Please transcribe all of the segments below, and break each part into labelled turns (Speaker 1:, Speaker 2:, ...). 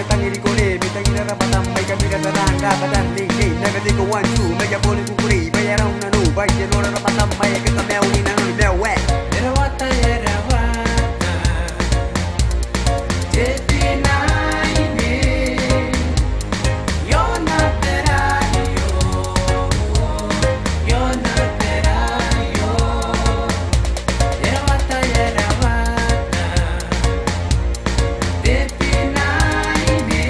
Speaker 1: ya tangi rikole me tangi na rapatam mai kamira tanang da kadang ni ni naga de ko wan chu me ya poli kukuri me ya rauna nu bai je no rapatam mai ke ta meu ni na no meu we
Speaker 2: era wata jetina ine yo na perayo era wata jetina ine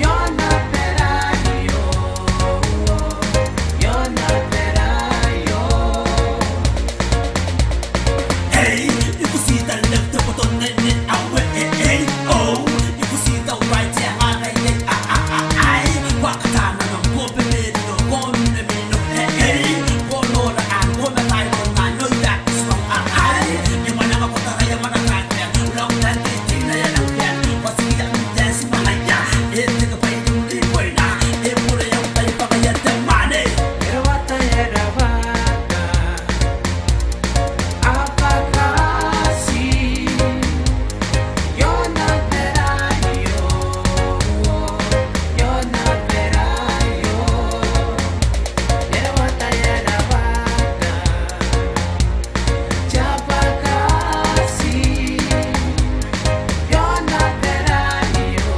Speaker 2: yo na perayo
Speaker 3: Hey, you can see the left of the net out with hey, oh, you can see the right there, I like it, walk the time and I'm hoping it, no one, no, hey, one more, and one that I know that is wrong, you wanna go to the Yamana Cracker, long that thing, I don't care, what's the young dance, Malaya, it's the way to live right now, it put a young time for the money.
Speaker 2: era wata apakasi yo na perayo era wata chapakasi yo na perayo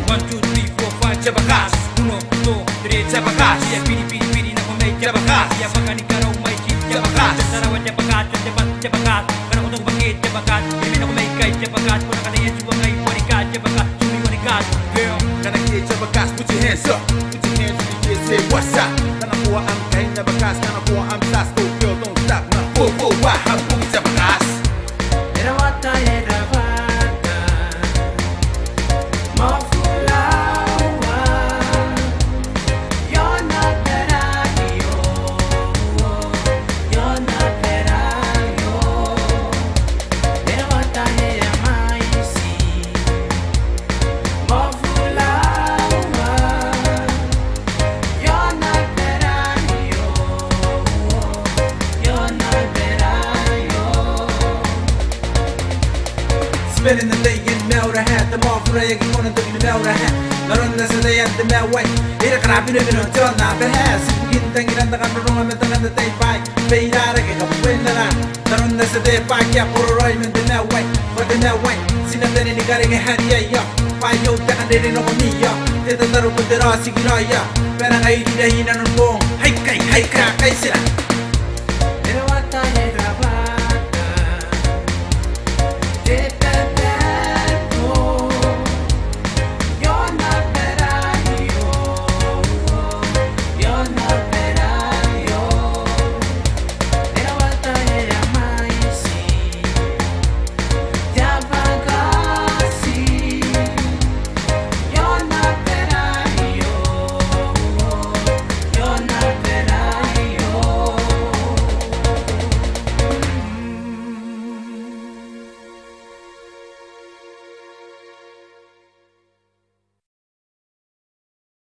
Speaker 4: 1, 2, 3, 4, 5, Jabakas 1, 2, 3, Jabakas Ya pili na kumay Jabakas Ya pagani karaw may kit Jabakas Sarawan Jabakas, Jabakas Karang utong bangkit Jabakas Pili na kumay kay Jabakas Kung nakalayan suwa ngay wanikat Jabakas, sumi wanikat
Speaker 5: Girl, kana kiye Jabakas, put your hands up. Put your hands in the air, say what's up. Kana kuha ang kain na bakas, kana kuha ang blast. Go girl, don't stop na. Wah, hambog Jabakas.
Speaker 2: era wata mafulawa yo na perayo era wata maisi mafulawa yo na perayo
Speaker 1: Spending the day in Melra hat, the more for a gonna do in Melra hat. Not on the day at the Melway. It a crap in a turn up the house. Begin thinking on the room and the day by. Pay out again, a winner. Not on the day back, yeah, for a rhyme in the Melway. But the Melway, see nothing in the getting a hand, yeah. By your down, they didn't know me, yeah. Did the little bit of Rossi, yeah. When I did a in and boom. Hey, crack, I said.